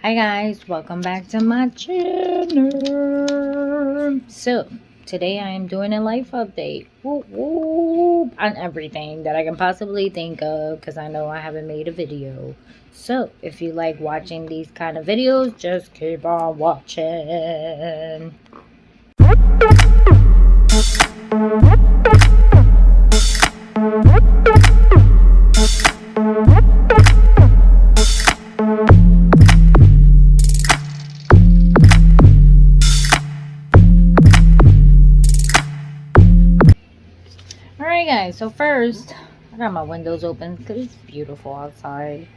Hi guys, welcome back to my channel. So today I am doing a life update on everything that I can possibly think of, because I know I haven't made a video. So if you like watching these kind of videos, just keep on watching. Alright guys, so first I got my windows open because it's beautiful outside,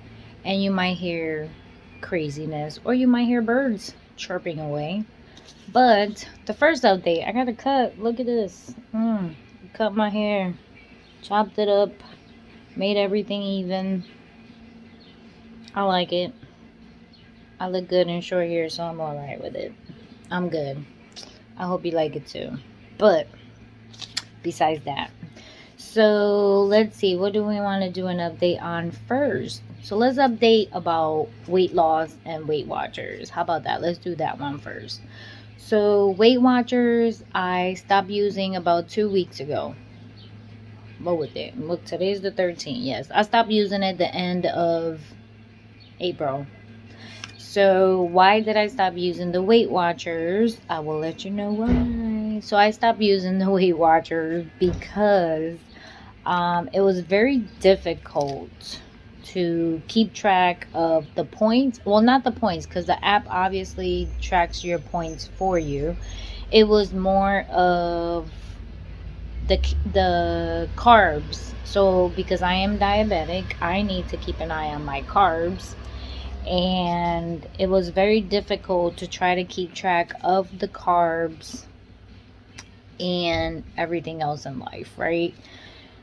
and you might hear craziness or you might hear birds chirping away. But the first update, I got a cut. Look at this. Cut my hair, chopped it up, made everything even. I like it. I look good in short hair, so I'm alright with it. I'm good. I hope you like it too. But besides that, so let's see, what do we want to do an update on first? So let's update about weight loss and Weight Watchers. How about that? Let's do that one first. So Weight Watchers, I stopped using about 2 weeks ago. What was it? Look, today's the 13th. Yes, I stopped using it the end of April. So why did I stop using the Weight Watchers? I will let you know why. So I stopped using the Weight Watchers because it was very difficult to keep track of the points. Well, not the points, because the app obviously tracks your points for you. It was more of the carbs. So because I am diabetic, I need to keep an eye on my carbs, and it was very difficult to try to keep track of the carbs and everything else in life, right?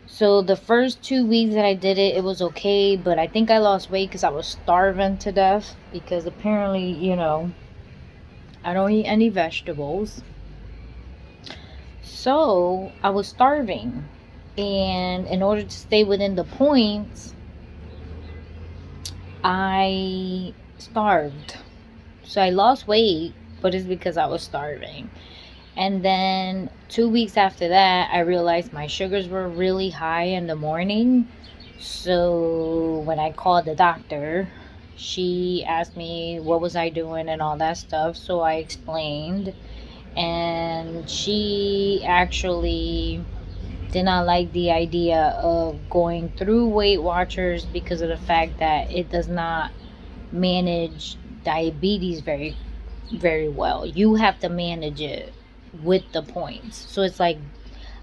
So the first 2 weeks that I did it, it was okay, but I think I lost weight because I was starving to death, because apparently, I don't eat any vegetables. So I was starving, and in order to stay within the points, I starved. So I lost weight, but it's because I was starving. And then 2 weeks after that, I realized my sugars were really high in the morning. So when I called the doctor, she asked me what was I doing and all that stuff. So I explained, and she actually did not like the idea of going through Weight Watchers because of the fact that it does not manage diabetes very, very well. You have to manage it with the points. So it's like,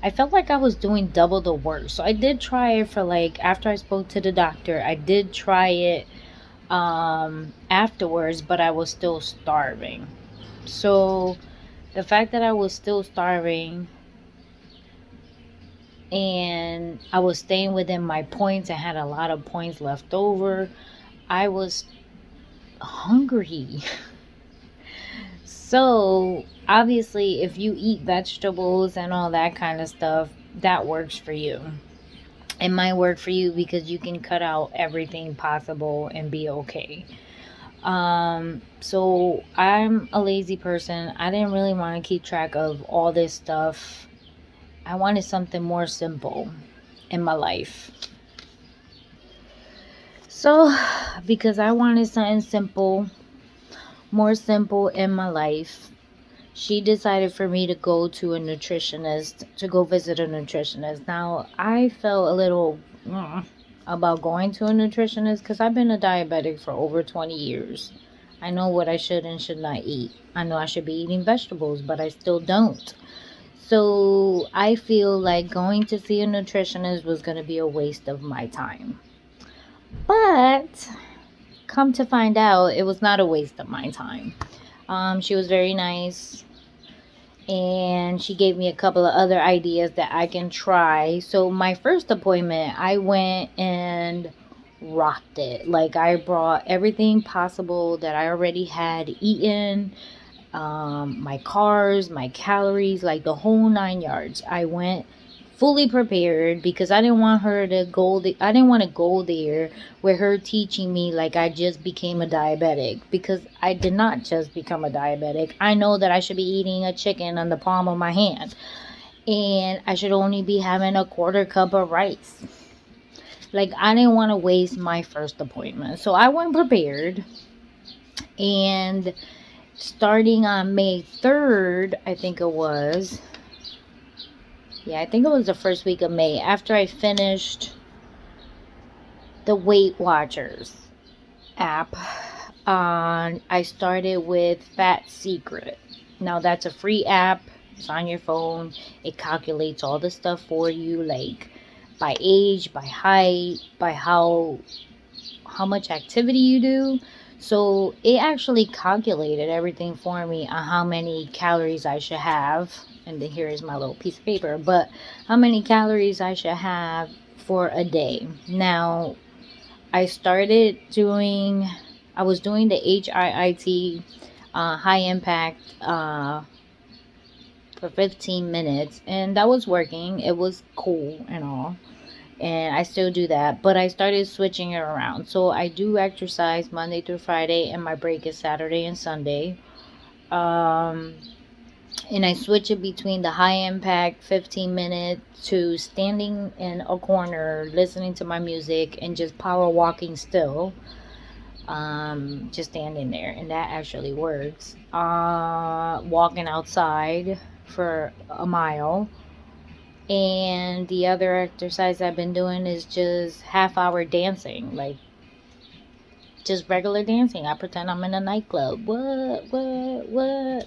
I felt like I was doing double the work. So I did try it for, like, after I spoke to the doctor, I did try it afterwards, but I was still starving. So the fact that I was still starving and I was staying within my points and had a lot of points left over, I was hungry. So obviously, if you eat vegetables and all that kind of stuff, that works for you. It might work for you because you can cut out everything possible and be okay. So I'm a lazy person. I didn't really want to keep track of all this stuff. I wanted something more simple in my life. So because I wanted something simple, more simple in my life, she decided for me to go to a nutritionist, to go visit a nutritionist. Now, I felt a little about going to a nutritionist because I've been a diabetic for over 20 years. I know what I should and should not eat. I know I should be eating vegetables, but I still don't. So I feel like going to see a nutritionist was going to be a waste of my time. But come to find out, it was not a waste of my time. She was very nice, and she gave me a couple of other ideas that I can try. So my first appointment, I went and rocked it. Like, I brought everything possible that I already had eaten, my carbs, my calories, like the whole 9 yards. I went fully prepared because I didn't want her to go I didn't want to go there with her teaching me like I just became a diabetic, because I did not just become a diabetic. I know that I should be eating a chicken on the palm of my hand, and I should only be having a quarter cup of rice. Like, I didn't want to waste my first appointment. So I went prepared, and starting on May 3rd, I think it was. Yeah, I think it was the first week of May, after I finished the Weight Watchers app. I started with Fat Secret. Now, that's a free app. It's on your phone. It calculates all the stuff for you, like by age, by height, by how much activity you do. So it actually calculated everything for me on how many calories I should have. And then here is my little piece of paper. But how many calories I should have for a day. Now, I was doing the HIIT, high impact, for 15 minutes. And that was working. It was cool and all, and I still do that, but I started switching it around. So I do exercise Monday through Friday, and my break is Saturday and Sunday. And I switch it between the high impact 15 minutes to standing in a corner, listening to my music, and just power walking still. Just standing there, and that actually works. Walking outside for a mile. And the other exercise I've been doing is just half-hour dancing, like just regular dancing. I pretend I'm in a nightclub. What?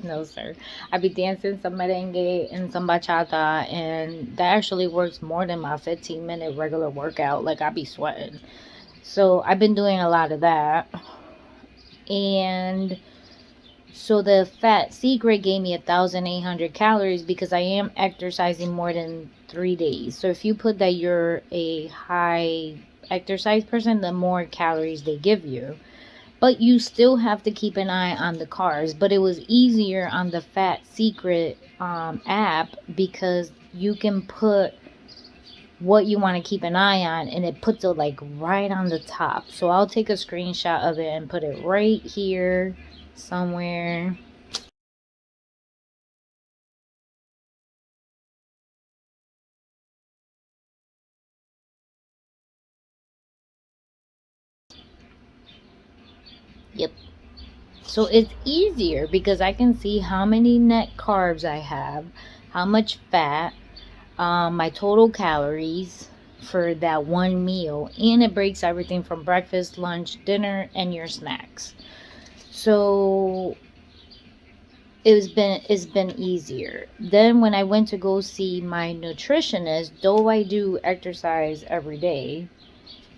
No, sir. I be dancing some merengue and some bachata, and that actually works more than my 15-minute regular workout. Like, I be sweating. So I've been doing a lot of that. And so the Fat Secret gave me 1,800 calories because I am exercising more than 3 days. So if you put that you're a high exercise person, the more calories they give you. But you still have to keep an eye on the carbs. But it was easier on the Fat Secret app, because you can put what you want to keep an eye on, and it puts it like right on the top. So I'll take a screenshot of it and put it right here somewhere. Yep. So it's easier because I can see how many net carbs I have, how much fat, my total calories for that one meal, and it breaks everything from breakfast, lunch, dinner, and your snacks. So it's been easier. Then when I went to go see my nutritionist, though I do exercise every day,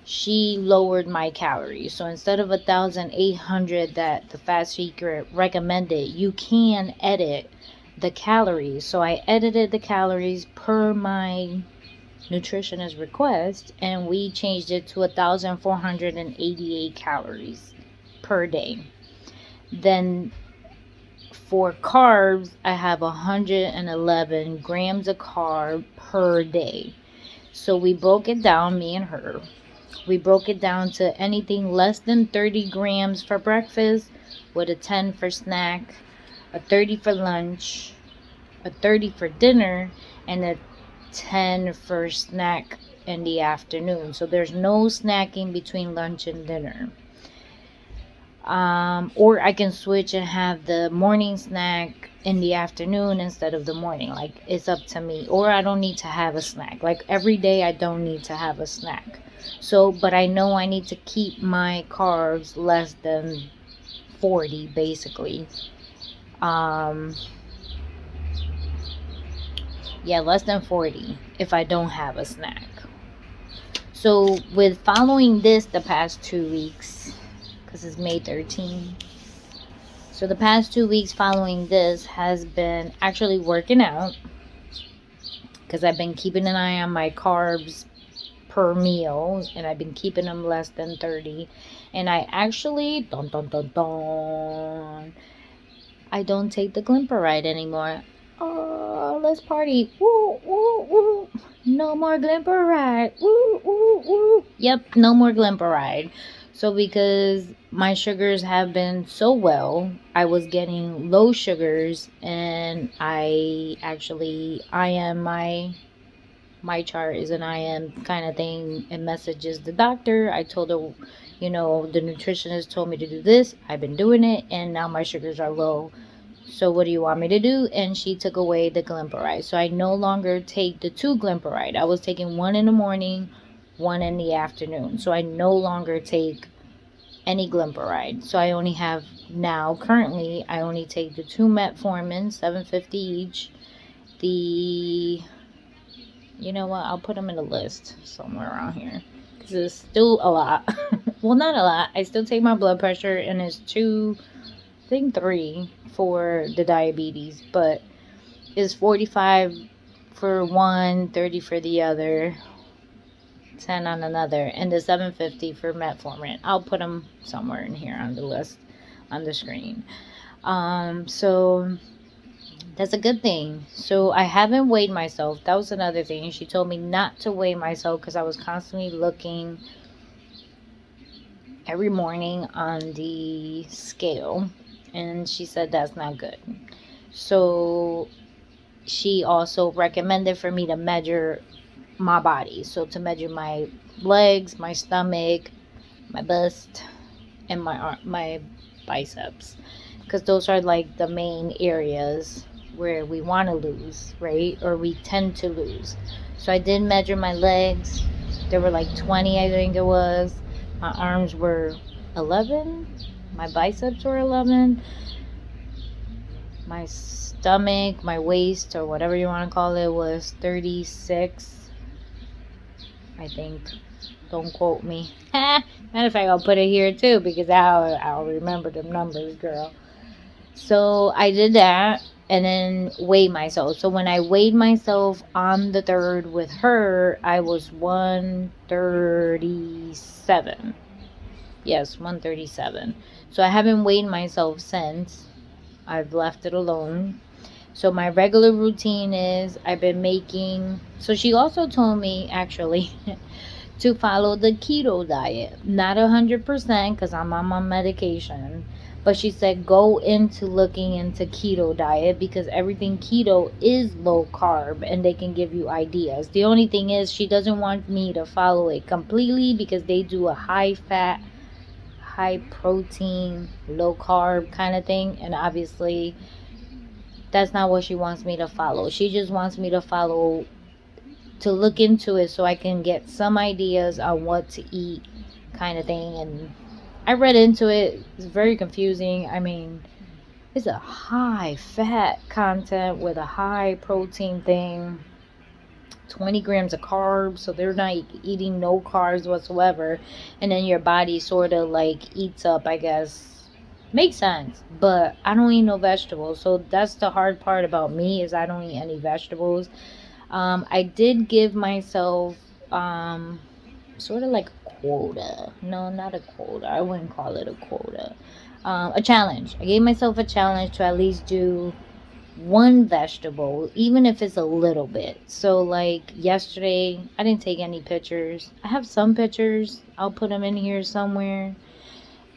she lowered my calories. So instead of 1,800 that the Fat Secret recommended, you can edit the calories. So I edited the calories per my nutritionist request, and we changed it to 1,488 calories per day. Then for carbs, I have 111 grams of carb per day. So we broke it down, me and her. We broke it down to anything less than 30 grams for breakfast, with a 10 for snack, a 30 for lunch, a 30 for dinner, and a 10 for snack in the afternoon. So there's no snacking between lunch and dinner. Or I can switch and have the morning snack in the afternoon instead of the morning. Like, it's up to me. Or I don't need to have a snack. Like, every day I don't need to have a snack. So, but I know I need to keep my carbs less than 40, basically. Um, yeah, less than 40 if I don't have a snack. So with following this the past 2 weeks, because it's May 13th. So the past 2 weeks following this has been actually working out, because I've been keeping an eye on my carbs per meal, and I've been keeping them less than 30. And I actually, I don't take the Glimper ride anymore. Oh, let's party. Woo, woo, woo. No more glimperide. Woo, woo, woo. Yep, no more glimperide. So because my sugars have been so well, I was getting low sugars, and I am my chart is an IM kind of thing. It messages the doctor. I told her, the nutritionist told me to do this. I've been doing it, and now my sugars are low. So what do you want me to do? And she took away the glimperide. So I no longer take the 2 glimperide. I was taking 1 in the morning, 1 in the afternoon. So I no longer take any glimperide. So I only have now, currently, I only take the 2 metformin, 750 each. You know what? I'll put them in a list somewhere around here, because it's still a lot. Well, not a lot. I still take my blood pressure, and it's 2, I think 3 for the diabetes, but it's 45 for one, 30 for the other, 10 on another, and the 750 for metformin. I'll put them somewhere in here on the list on the screen. So that's a good thing. So I haven't weighed myself. That was another thing. She told me not to weigh myself because I was constantly looking every morning on the scale, and she said that's not good. So she also recommended for me to measure my body. So to measure my legs, my stomach, my bust, and my biceps, because those are like the main areas where we want to lose, right? Or we tend to lose. So I did measure my legs. There were like 20, I think it was. My arms were 11. My biceps were 11. My stomach, my waist, or whatever you want to call it, was 36, I think. Don't quote me. Matter of fact, I'll put it here too, because I'll remember them numbers, girl. So I did that, and then weighed myself. So when I weighed myself on the 3rd with her, I was 137. Yes, 137. So I haven't weighed myself since. I've left it alone. So my regular routine is I've been making. So she also told me, actually, to follow the keto diet. Not 100%, because I'm on my medication. But she said go into looking into keto diet, because everything keto is low carb, and they can give you ideas. The only thing is she doesn't want me to follow it completely, because they do a high fat, high protein, low carb kind of thing, and obviously that's not what she wants me to follow. She just wants me to look into it so I can get some ideas on what to eat kind of thing. And I read into it. It's very confusing. I mean, it's a high fat content with a high protein thing, 20 grams of carbs, so they're not eating no carbs whatsoever, and then your body sort of like eats up, I guess. Makes sense. But I don't eat no vegetables, so that's the hard part about me, is I don't eat any vegetables. I did give myself sort of like a quota. No, not a quota. I wouldn't call it a quota. A challenge. I gave myself a challenge to at least do one vegetable, even if it's a little bit. So like yesterday, I didn't take any pictures. I have some pictures. I'll put them in here somewhere.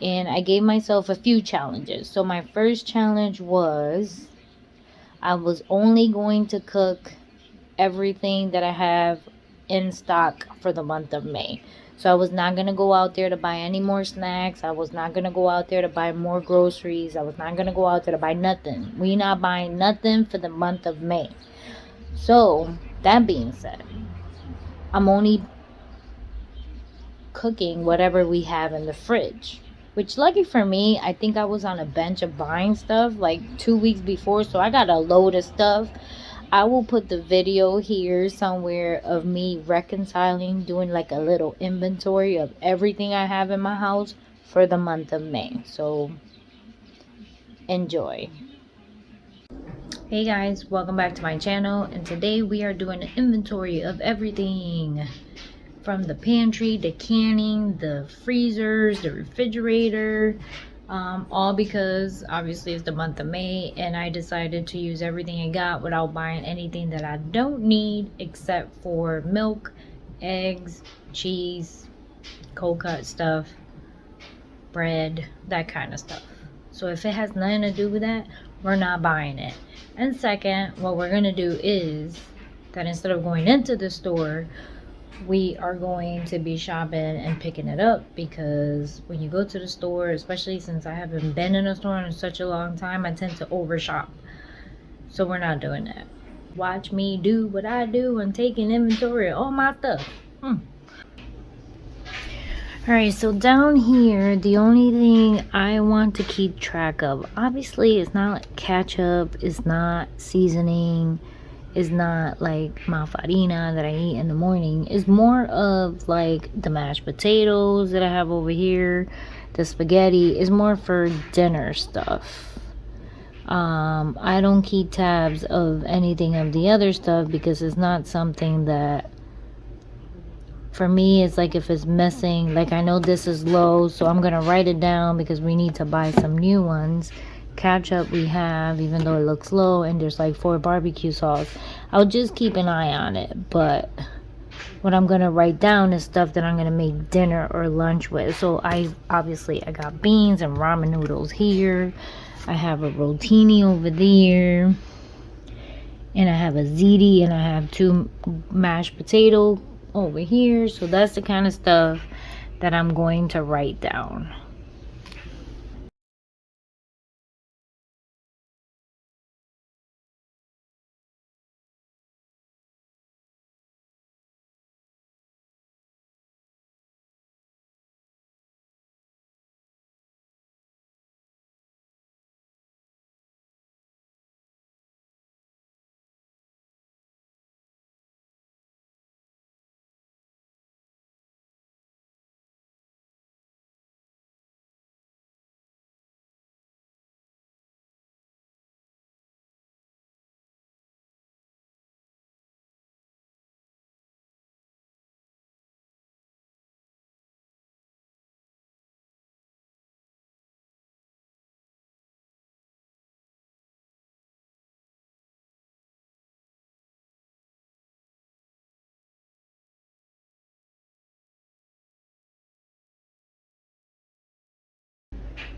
And I gave myself a few challenges. So my first challenge was I was only going to cook everything that I have in stock for the month of May. So I was not going to go out there to buy any more snacks. I was not going to go out there to buy more groceries. I was not going to go out there to buy nothing. We're not buying nothing for the month of May. So that being said, I'm only cooking whatever we have in the fridge. Which, lucky for me, I think I was on a bench of buying stuff like 2 weeks before. So I got a load of stuff. I will put the video here somewhere of me reconciling, doing like a little inventory of everything I have in my house for the month of May. So enjoy. Hey guys, welcome back to my channel, and today we are doing an inventory of everything from the pantry, the canning, the freezers, the refrigerator, All because obviously it's the month of May and I decided to use everything I got without buying anything that I don't need except for milk, eggs, cheese, cold cut stuff, bread, that kind of stuff. So if it has nothing to do with that, we're not buying it. And second, what we're gonna do is that instead of going into the store, we are going to be shopping and picking it up, because when you go to the store, especially since I haven't been in a store in such a long time, I tend to overshop. So we're not doing that. Watch me do what I do and taking inventory of all my stuff. Alright, so down here, the only thing I want to keep track of, obviously it's not like ketchup, it's not seasoning, it's not like farina that I eat in the morning. It's more of like the mashed potatoes that I have over here, the spaghetti is more for dinner stuff. I don't keep tabs of anything of the other stuff because it's not something that, for me, it's like if it's missing, like I know this is low, so I'm gonna write it down because we need to buy some new ones. Ketchup we have, even though it looks low, and there's like 4 barbecue sauce. I'll just keep an eye on it, but what I'm gonna write down is stuff that I'm gonna make dinner or lunch with. So I got beans and ramen noodles here. I have a rotini over there, and I have a ziti, and I have 2 mashed potato over here. So that's the kind of stuff that I'm going to write down.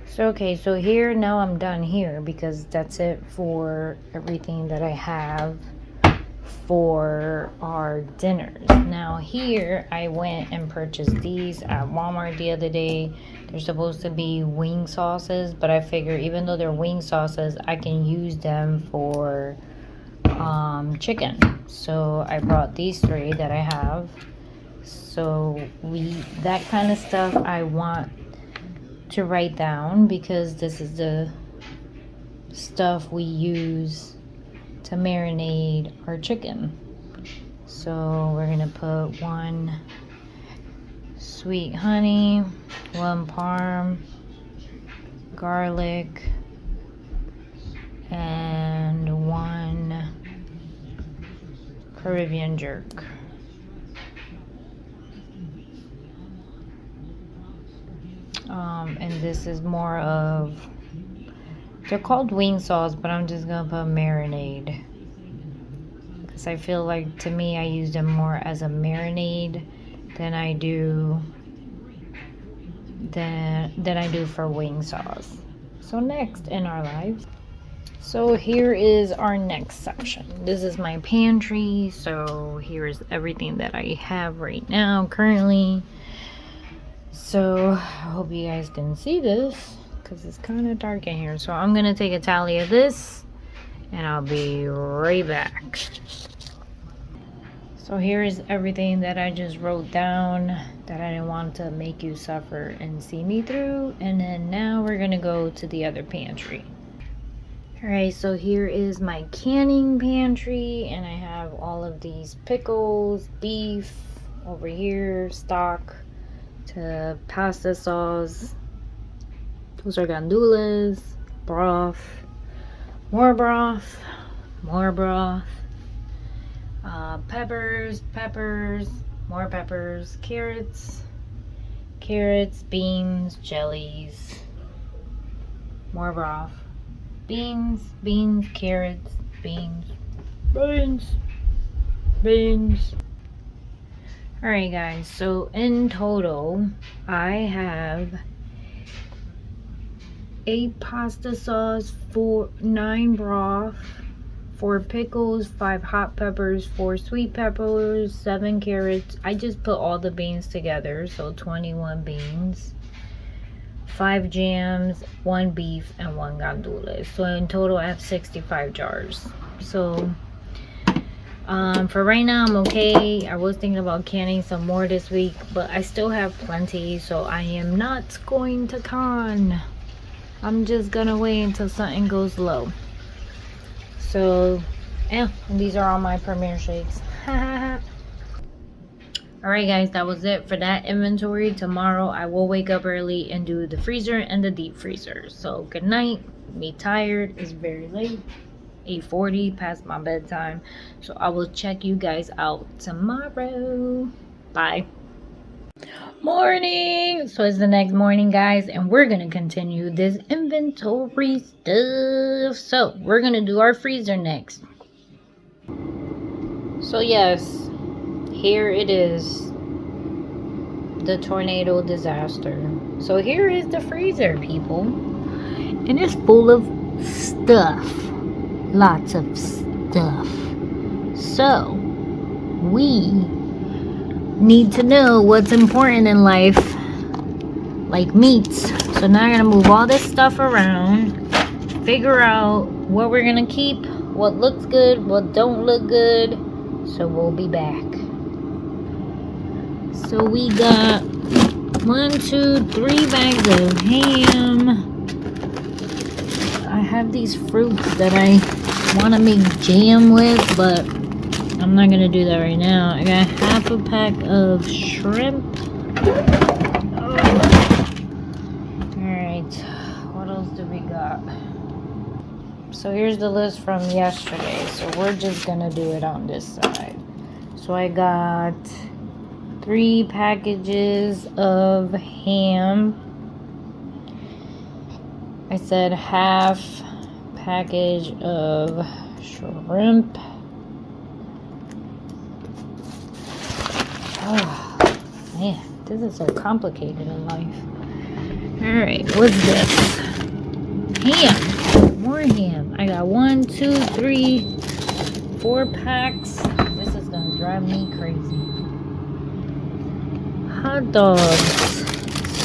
So okay, so here now I'm done here because that's it for everything that I have for our dinners. Now here I went and purchased these at Walmart the other day. They're supposed to be wing sauces, but I figure even though they're wing sauces, I can use them for chicken. So I brought these 3 that I have. So that kind of stuff I want to write down because this is the stuff we use to marinate our chicken. So we're gonna put 1 sweet honey, 1 parm, garlic, and 1 Caribbean jerk. And this is more of, they're called wing sauce, but I'm just gonna put marinade because I feel like, to me, I use them more as a marinade than I do for wing sauce. So next in our lives, so here is our next section. This is my pantry. So here is everything that I have right now currently. So I hope you guys can see this because it's kind of dark in here. So I'm gonna take a tally of this and I'll be right back. So here is everything that I just wrote down that I didn't want to make you suffer and see me through. And then now we're gonna go to the other pantry. Alright, so here is my canning pantry, and I have all of these pickles, beef over here, stock, to pasta sauce. Those are gandules, broth, more broth, more broth, peppers, more peppers, carrots, beans, jellies, More broth. Beans, beans, carrots, beans, beans, beans. Alright guys, so in total, I have 8 pasta sauce, 9 broth, 4 pickles, 5 hot peppers, 4 sweet peppers, 7 carrots. I just put all the beans together, so 21 beans. 5 jams, 1 beef, and 1 gandules. So in total, I have 65 jars. So for right now, I'm okay. I was thinking about canning some more this week, but I still have plenty, so I am not going to con. I'm just gonna wait until something goes low. So yeah, and these are all my Premier shakes. Alright guys, that was it for that inventory. Tomorrow I will wake up early and do the freezer and the deep freezer. So good night. Me tired. It's very late. 8:40 past my bedtime. So I will check you guys out tomorrow. Bye. Morning. So it's the next morning guys, and we're gonna continue this inventory stuff. So we're gonna do our freezer next. So yes, here it is, the tornado disaster. So here is the freezer, people, and it's full of stuff, lots of stuff. So we need to know what's important in life, like meats. So now I'm gonna move all this stuff around, figure out what we're gonna keep, what looks good, what don't look good. So we'll be back. So we got 1, 2, 3 bags of ham. I have these fruits that I want to make jam with, but I'm not gonna do that right now. I got half a pack of shrimp. Alright, what else do we got? So here's the list from yesterday. So we're just gonna do it on this side. So I got 3 packages of ham. I said half package of shrimp. Oh man, this is so complicated in life. Alright, what's this? Ham. More ham. I got 1, 2, 3, 4 packs. This is gonna drive me crazy. Hot dogs.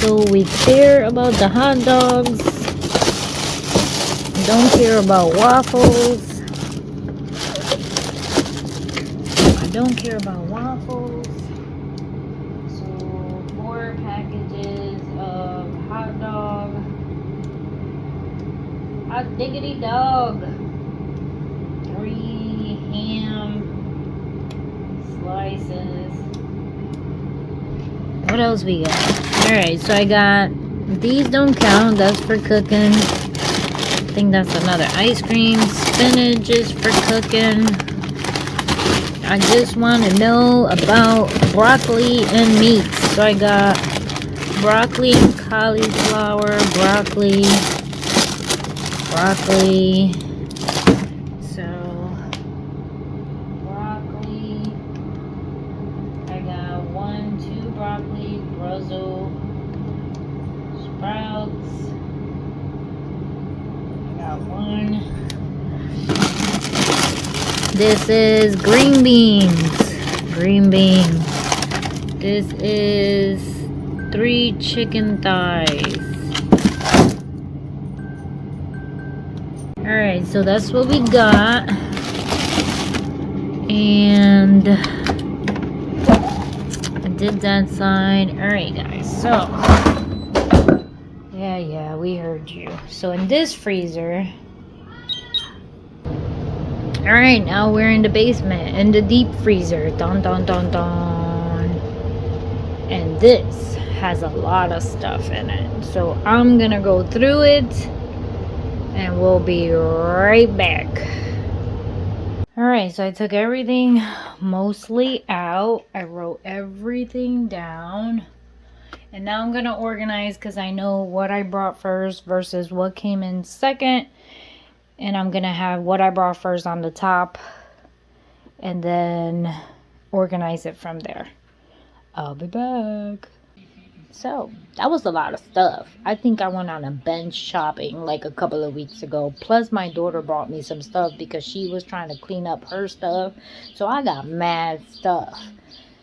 So we care about the hot dogs. Don't care about waffles. I don't care about waffles. So 4 packages of hot dog. Hot diggity dog. 3 ham slices. What else we got? Alright, so I got, these don't count, that's for cooking. I think that's another ice cream. Spinach is for cooking. I just want to know about broccoli and meat. So I got broccoli and cauliflower, broccoli. So broccoli. I got 1, 2 broccoli, Brussels sprouts. I got 1. This is green beans. This is 3 chicken thighs. Alright, so that's what we got. And I did that side. Alright guys, so yeah, we heard you. So in this freezer, alright, now we're in the basement, in the deep freezer. Dun dun dun dun. And this has a lot of stuff in it. So I'm gonna go through it and we'll be right back. Alright, so I took everything mostly out. I wrote everything down. And now I'm going to organize because I know what I brought first versus what came in second. And I'm going to have what I brought first on the top and then organize it from there. I'll be back. So that was a lot of stuff. I think I went on a bench shopping like a couple of weeks ago. Plus my daughter brought me some stuff because she was trying to clean up her stuff. So I got mad stuff.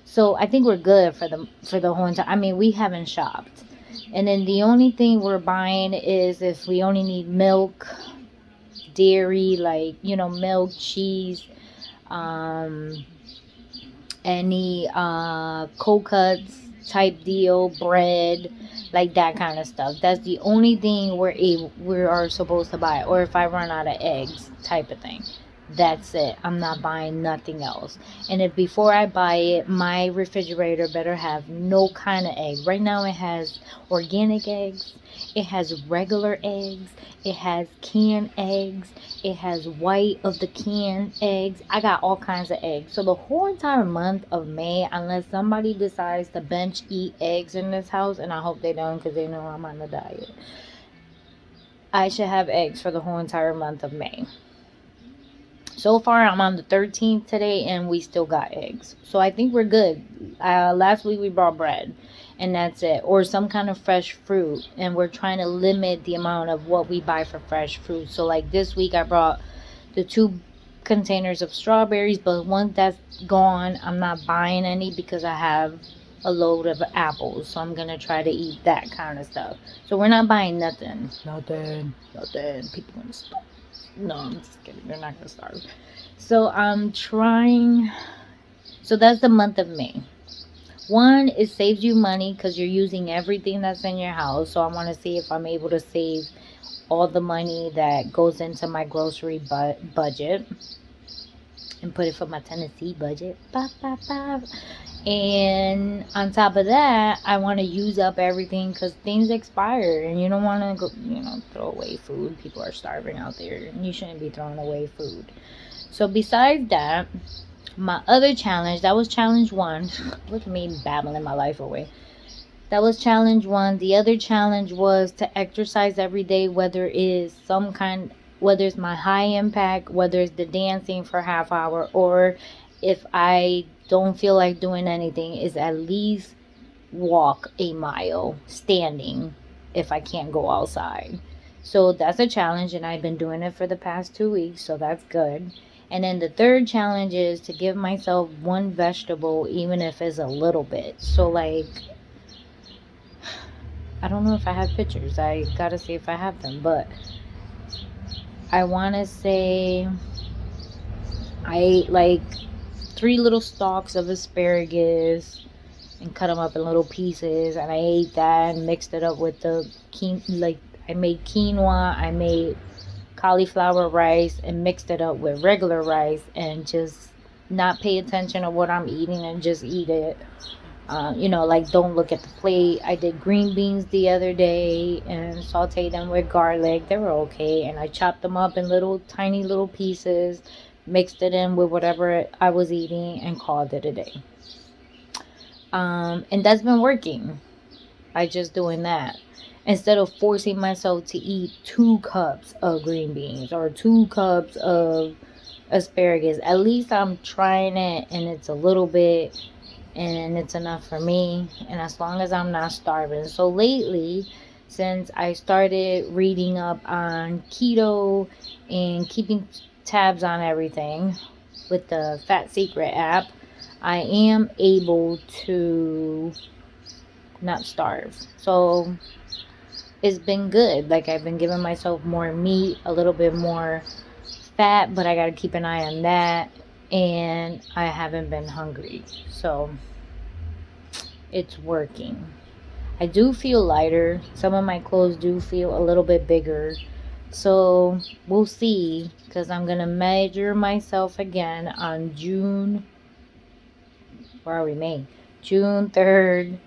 So I think we're good for the whole entire. I mean, we haven't shopped. And then the only thing we're buying is if we only need milk, dairy, like, you know, milk, cheese, any cold cuts type deal, bread, like that kind of stuff. That's the only thing we are supposed to buy. Or if I run out of eggs type of thing. That's it. I'm not buying nothing else. And if before I buy it, my refrigerator better have no kind of egg. Right now it has organic eggs. It has regular eggs. It has canned eggs. It has white of the canned eggs. I got all kinds of eggs. So the whole entire month of May, unless somebody decides to bench eat eggs in this house, and I hope they don't because they know I'm on a diet, I should have eggs for the whole entire month of May. So far, I'm on the 13th today, and we still got eggs. So I think we're good. Last week, we brought bread, and that's it. Or some kind of fresh fruit. And we're trying to limit the amount of what we buy for fresh fruit. So, like this week, I brought the 2 containers of strawberries. But once that's gone, I'm not buying any because I have a load of apples. So I'm going to try to eat that kind of stuff. So we're not buying nothing. Nothing. People going to stop. No, I'm just kidding. They're not going to starve. So I'm trying. So that's the month of May. One, it saves you money because you're using everything that's in your house. So I want to see if I'm able to save all the money that goes into my grocery budget and put it for my Tennessee budget. And on top of that, I want to use up everything because things expire and you don't want to go, you know, throw away food. People are starving out there and you shouldn't be throwing away food. So besides that, my other challenge, that was challenge 1. Look at me babbling my life away. That was challenge 1. The other challenge was to exercise every day, whether it's my high impact, whether it's the dancing for half hour, or if I don't feel like doing anything, is at least walk a mile standing if I can't go outside. So that's a challenge, and I've been doing it for the past 2 weeks, so that's good. And then the third challenge is to give myself one vegetable, even if it's a little bit. So like, I don't know if I have pictures. I gotta see if I have them, but I want to say I ate like 3 little stalks of asparagus and cut them up in little pieces, and I ate that and mixed it up with the I made quinoa, I made cauliflower rice and mixed it up with regular rice and just not pay attention to what I'm eating and just eat it. You know, like don't look at the plate. I did green beans the other day and sauteed them with garlic. They were okay, and I chopped them up in little tiny little pieces, mixed it in with whatever I was eating, and called it a day. And that's been working. I just doing that instead of forcing myself to eat 2 cups of green beans or 2 cups of asparagus. At least I'm trying it, and it's a little bit, and it's enough for me, and as long as I'm not starving. So lately, since I started reading up on keto and keeping tabs on everything with the Fat Secret app, I am able to not starve. So it's been good. Like, I've been giving myself more meat, a little bit more fat, but I gotta keep an eye on that, and I haven't been hungry, so it's working. I do feel lighter. Some of my clothes do feel a little bit bigger, so we'll see, because I'm gonna measure myself again on June 3rd,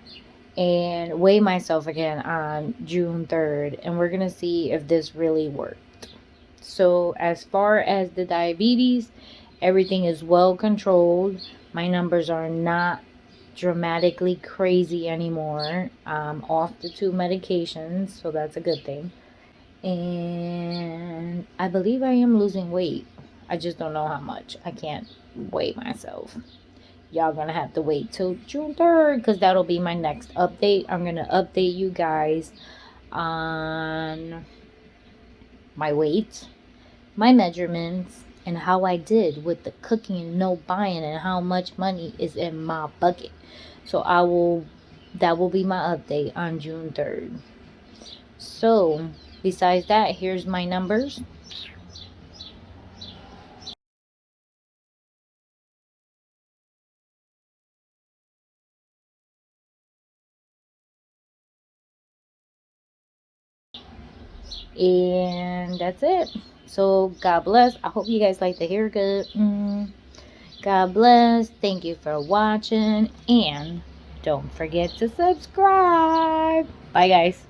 and weigh myself again on June 3rd, and we're gonna see if this really worked. So as far as the diabetes, everything is well controlled. My numbers are not dramatically crazy anymore. Off the 2 medications, so that's a good thing. And I believe I am losing weight. I just don't know how much. I can't weigh myself. Y'all gonna have to wait till June 3rd because that'll be my next update. I'm gonna update you guys on my weight, my measurements, and how I did with the cooking and no buying, and how much money is in my bucket. So that will be my update on June 3rd. So besides that, here's my numbers. And that's it. So God bless. I hope you guys like the haircut. God bless. Thank you for watching. And don't forget to subscribe. Bye, guys.